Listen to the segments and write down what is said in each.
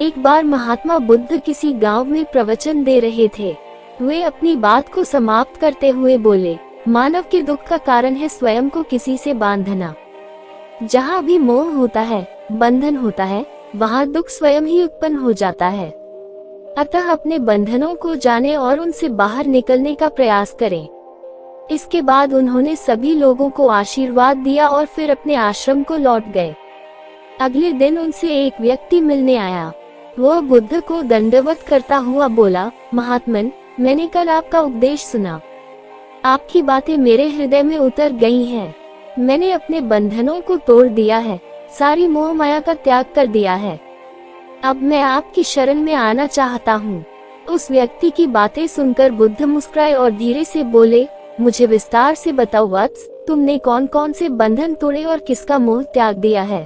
एक बार महात्मा बुद्ध किसी गांव में प्रवचन दे रहे थे। वे अपनी बात को समाप्त करते हुए बोले, मानव के दुख का कारण है स्वयं को किसी से बांधना। जहाँ भी मोह होता है, बंधन होता है, वहाँ दुख स्वयं ही उत्पन्न हो जाता है। अतः अपने बंधनों को जाने और उनसे बाहर निकलने का प्रयास करें। इसके बाद उन्होंने सभी लोगों को आशीर्वाद दिया और फिर अपने आश्रम को लौट गए। अगले दिन उनसे एक व्यक्ति मिलने आया। वह बुद्ध को दंडवत करता हुआ बोला, महात्मन, मैंने कल आपका उपदेश सुना। आपकी बातें मेरे हृदय में उतर गई हैं। मैंने अपने बंधनों को तोड़ दिया है, सारी मोह माया का त्याग कर दिया है। अब मैं आपकी शरण में आना चाहता हूँ। उस व्यक्ति की बातें सुनकर बुद्ध मुस्कुराए और धीरे से बोले, मुझे विस्तार से बताओ वत्स, तुमने कौन कौन से बंधन तोड़े और किसका मोह त्याग दिया है।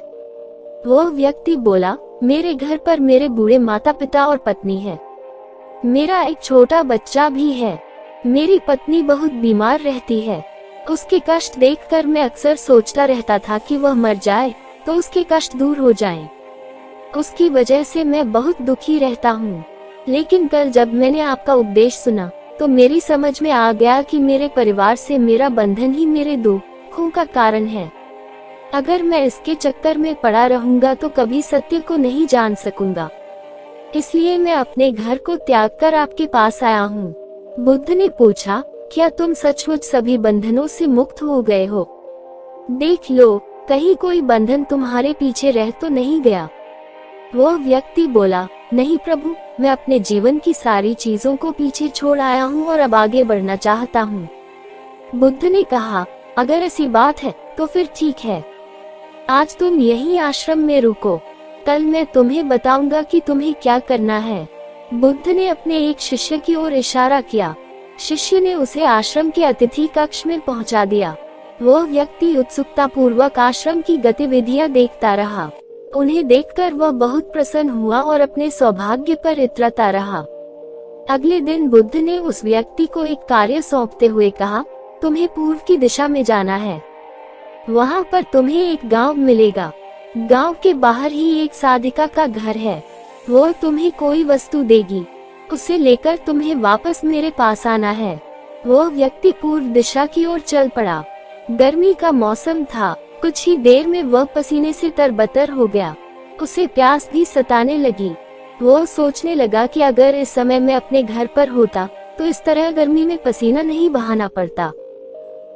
वह व्यक्ति बोला, मेरे घर पर मेरे बूढ़े माता पिता और पत्नी है। मेरा एक छोटा बच्चा भी है। मेरी पत्नी बहुत बीमार रहती है। उसके कष्ट देखकर मैं अक्सर सोचता रहता था कि वह मर जाए तो उसके कष्ट दूर हो जाएं। उसकी वजह से मैं बहुत दुखी रहता हूँ। लेकिन कल जब मैंने आपका उपदेश सुना तो मेरी समझ में आ गया कि मेरे परिवार से मेरा बंधन ही मेरे दुखों का कारण है। अगर मैं इसके चक्कर में पड़ा रहूंगा तो कभी सत्य को नहीं जान सकूंगा। इसलिए मैं अपने घर को त्याग कर आपके पास आया हूँ। बुद्ध ने पूछा, क्या तुम सचमुच सभी बंधनों से मुक्त हो गए हो? देख लो, कहीं कोई बंधन तुम्हारे पीछे रह तो नहीं गया। वह व्यक्ति बोला, नहीं प्रभु, मैं अपने जीवन की सारी चीजों को पीछे छोड़ आया हूँ और अब आगे बढ़ना चाहता हूँ। बुद्ध ने कहा, अगर ऐसी बात है तो फिर ठीक है। आज तुम यहीं आश्रम में रुको, कल मैं तुम्हें बताऊंगा कि तुम्हें क्या करना है। बुद्ध ने अपने एक शिष्य की ओर इशारा किया। शिष्य ने उसे आश्रम के अतिथि कक्ष में पहुंचा दिया। वह व्यक्ति उत्सुकता पूर्वक आश्रम की गतिविधियां देखता रहा। उन्हें देखकर वह बहुत प्रसन्न हुआ और अपने सौभाग्य पर इतराता रहा। अगले दिन बुद्ध ने उस व्यक्ति को एक कार्य सौंपते हुए कहा, तुम्हें पूर्व की दिशा में जाना है। वहाँ पर तुम्हें एक गांव मिलेगा। गांव के बाहर ही एक साधिका का घर है। वो तुम्हें कोई वस्तु देगी, उसे लेकर तुम्हें वापस मेरे पास आना है। वो व्यक्ति पूर्व दिशा की ओर चल पड़ा। गर्मी का मौसम था। कुछ ही देर में वह पसीने से तरबतर हो गया। उसे प्यास भी सताने लगी। वो सोचने लगा कि अगर इस समय मैं अपने घर पर होता तो इस तरह गर्मी में पसीना नहीं बहाना पड़ता।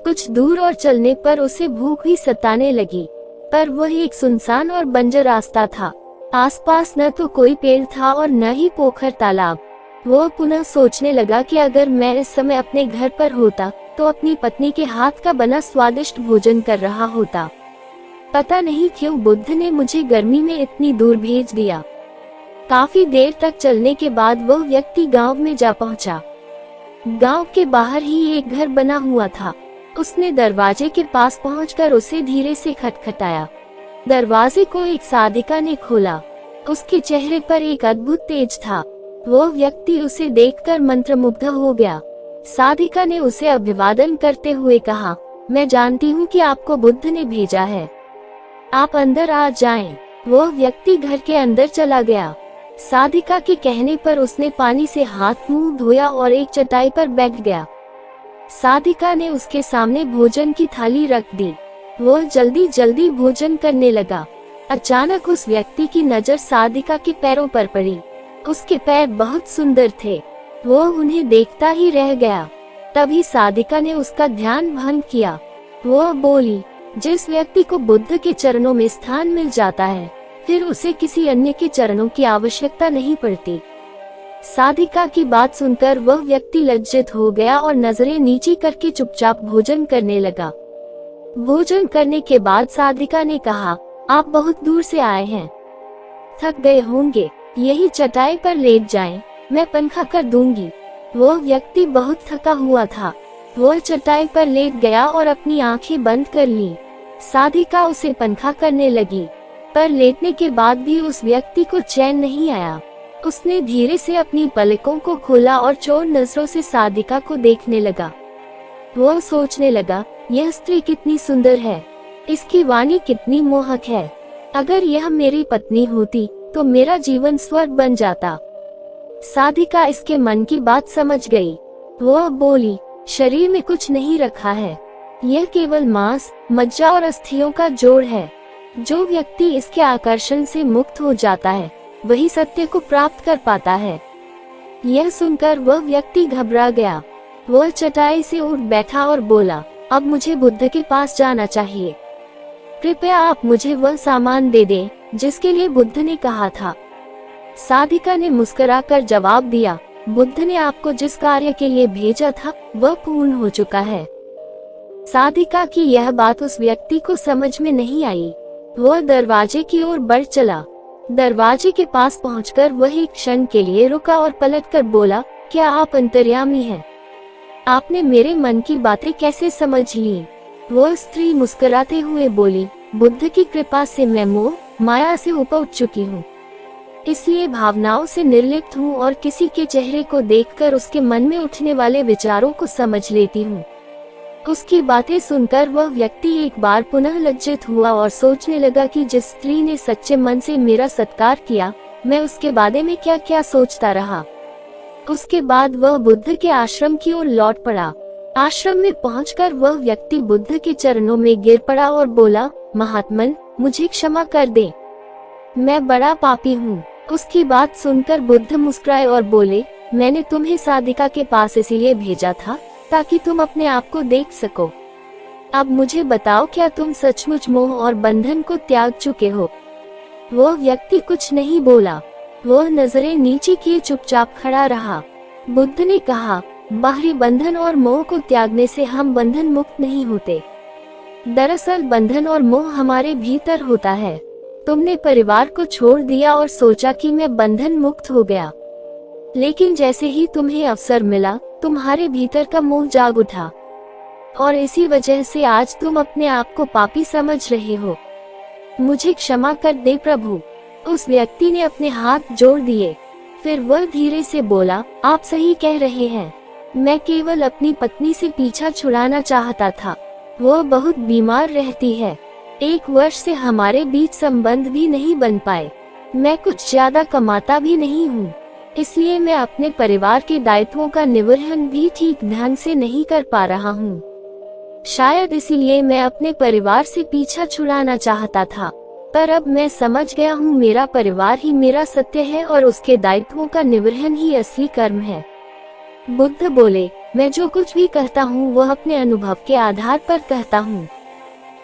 कुछ दूर और चलने पर उसे भूख भी सताने लगी, पर वह एक सुनसान और बंजर रास्ता था। आसपास न तो कोई पेड़ था और न ही पोखर तालाब। वो पुनः सोचने लगा कि अगर मैं इस समय अपने घर पर होता तो अपनी पत्नी के हाथ का बना स्वादिष्ट भोजन कर रहा होता। पता नहीं क्यों बुद्ध ने मुझे गर्मी में इतनी दूर भेज दिया। काफी देर तक चलने के बाद वह व्यक्ति गांव में जा पहुंचा। गांव के बाहर ही एक घर बना हुआ था। उसने दरवाजे के पास पहुंचकर उसे धीरे से खटखटाया। दरवाजे को एक साधिका ने खोला। उसके चेहरे पर एक अद्भुत तेज था। वो व्यक्ति उसे देखकर मंत्रमुग्ध हो गया। साधिका ने उसे अभिवादन करते हुए कहा, मैं जानती हूँ कि आपको बुद्ध ने भेजा है, आप अंदर आ जाएं। वो व्यक्ति घर के अंदर चला गया। साधिका के कहने पर उसने पानी से हाथ मुंह धोया और एक चटाई पर बैठ गया। साधिका ने उसके सामने भोजन की थाली रख दी। वो जल्दी जल्दी भोजन करने लगा। अचानक उस व्यक्ति की नजर साधिका के पैरों पर पड़ी। उसके पैर बहुत सुंदर थे। वो उन्हें देखता ही रह गया। तभी साधिका ने उसका ध्यान भंग किया। वो बोली, जिस व्यक्ति को बुद्ध के चरणों में स्थान मिल जाता है फिर उसे किसी अन्य के चरणों की आवश्यकता नहीं पड़ती। साधिका की बात सुनकर वह व्यक्ति लज्जित हो गया और नजरें नीची करके चुपचाप भोजन करने लगा। भोजन करने के बाद साधिका ने कहा, आप बहुत दूर से आए हैं, थक गए होंगे, यही चटाई पर लेट जाएं, मैं पंखा कर दूंगी। वो व्यक्ति बहुत थका हुआ था। वह चटाई पर लेट गया और अपनी आंखें बंद कर ली। साधिका उसे पंखा करने लगी, पर लेटने के बाद भी उस व्यक्ति को चैन नहीं आया। उसने धीरे से अपनी पलकों को खोला और चोर नजरों से साधिका को देखने लगा। वो सोचने लगा, यह स्त्री कितनी सुंदर है, इसकी वाणी कितनी मोहक है। अगर यह मेरी पत्नी होती तो मेरा जीवन स्वर्ग बन जाता। साधिका इसके मन की बात समझ गई। वह बोली, शरीर में कुछ नहीं रखा है, यह केवल मांस, मज्जा और अस्थियों का जोड़ है। जो व्यक्ति इसके आकर्षण से मुक्त हो जाता है, वही सत्य को प्राप्त कर पाता है। यह सुनकर वह व्यक्ति घबरा गया। वह चटाई से उठ बैठा और बोला, अब मुझे बुद्ध के पास जाना चाहिए। कृपया आप मुझे वह सामान दे दें जिसके लिए बुद्ध ने कहा था। साधिका ने मुस्कुराकर जवाब दिया, बुद्ध ने आपको जिस कार्य के लिए भेजा था वह पूर्ण हो चुका है। साधिका की यह बात उस व्यक्ति को समझ में नहीं आई। वह दरवाजे की ओर बढ़ चला। दरवाजे के पास पहुंचकर वह एक क्षण के लिए रुका और पलटकर बोला, क्या आप अंतर्यामी हैं? आपने मेरे मन की बातें कैसे समझ ली? वह स्त्री मुस्कुराते हुए बोली, बुद्ध की कृपा से मैं मोह माया से ऊपर उठ चुकी हूँ, इसलिए भावनाओं से निर्लिप्त हूँ और किसी के चेहरे को देखकर उसके मन में उठने वाले विचारों को समझ लेती हूँ। उसकी बातें सुनकर वह व्यक्ति एक बार पुनः लज्जित हुआ और सोचने लगा कि जिस स्त्री ने सच्चे मन से मेरा सत्कार किया, मैं उसके बारे में क्या क्या सोचता रहा। उसके बाद वह बुद्ध के आश्रम की ओर लौट पड़ा। आश्रम में पहुंचकर वह व्यक्ति बुद्ध के चरणों में गिर पड़ा और बोला, महात्मन, मुझे क्षमा कर दे, मैं बड़ा पापी हूँ। उसकी बात सुनकर बुद्ध मुस्कुराए और बोले, मैंने तुम्हें साधिका के पास इसीलिए भेजा था ताकि तुम अपने आप को देख सको। अब मुझे बताओ, क्या तुम सचमुच मोह और बंधन को त्याग चुके हो? वह व्यक्ति कुछ नहीं बोला। वह नजरें नीचे किए चुपचाप खड़ा रहा। बुद्ध ने कहा, बाहरी बंधन और मोह को त्यागने से हम बंधन मुक्त नहीं होते। दरअसल बंधन और मोह हमारे भीतर होता है। तुमने परिवार को छोड़ दिया और सोचा कि मैं बंधन मुक्त हो गया, लेकिन जैसे ही तुम्हें अवसर मिला, तुम्हारे भीतर का मोह जाग उठा और इसी वजह से आज तुम अपने आप को पापी समझ रहे हो। मुझे क्षमा कर दे प्रभु। उस व्यक्ति ने अपने हाथ जोड़ दिए। फिर वह धीरे से बोला, आप सही कह रहे हैं, मैं केवल अपनी पत्नी से पीछा छुड़ाना चाहता था। वह बहुत बीमार रहती है। 1 वर्ष से हमारे बीच संबंध भी नहीं बन पाए। मैं कुछ ज्यादा कमाता भी नहीं हूँ, इसलिए मैं अपने परिवार के दायित्वों का निर्वहन भी ठीक ढंग से नहीं कर पा रहा हूँ। शायद इसीलिए मैं अपने परिवार से पीछा छुड़ाना चाहता था, पर अब मैं समझ गया हूँ, मेरा परिवार ही मेरा सत्य है और उसके दायित्वों का निर्वहन ही असली कर्म है। बुद्ध बोले, मैं जो कुछ भी कहता हूँ वह अपने अनुभव के आधार पर कहता हूँ।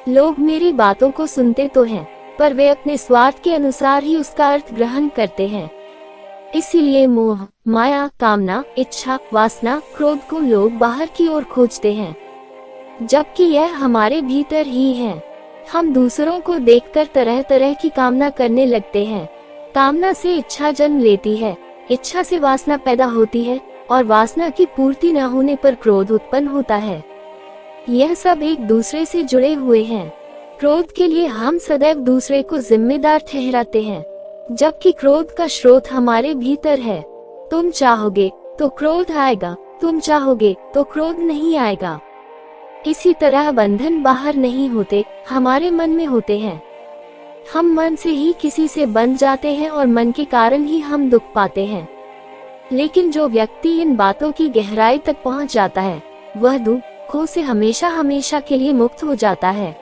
लोग मेरी बातों को सुनते तो हैं, पर वे अपने स्वार्थ के अनुसार ही उसका अर्थ ग्रहण करते हैं। इसीलिए मोह, माया, कामना, इच्छा, वासना, क्रोध को लोग बाहर की ओर खोजते हैं, जबकि यह हमारे भीतर ही है। हम दूसरों को देखकर तरह तरह की कामना करने लगते हैं। कामना से इच्छा जन्म लेती है, इच्छा से वासना पैदा होती है और वासना की पूर्ति न होने पर क्रोध उत्पन्न होता है। यह सब एक दूसरे से जुड़े हुए हैं। क्रोध के लिए हम सदैव दूसरे को जिम्मेदार ठहराते हैं, जबकि क्रोध का स्रोत हमारे भीतर है। तुम चाहोगे तो क्रोध आएगा, तुम चाहोगे तो क्रोध नहीं आएगा। इसी तरह बंधन बाहर नहीं होते, हमारे मन में होते हैं। हम मन से ही किसी से बंध जाते हैं और मन के कारण ही हम दुख पाते हैं। लेकिन जो व्यक्ति इन बातों की गहराई तक पहुंच जाता है, वह दुखों से हमेशा हमेशा के लिए मुक्त हो जाता है।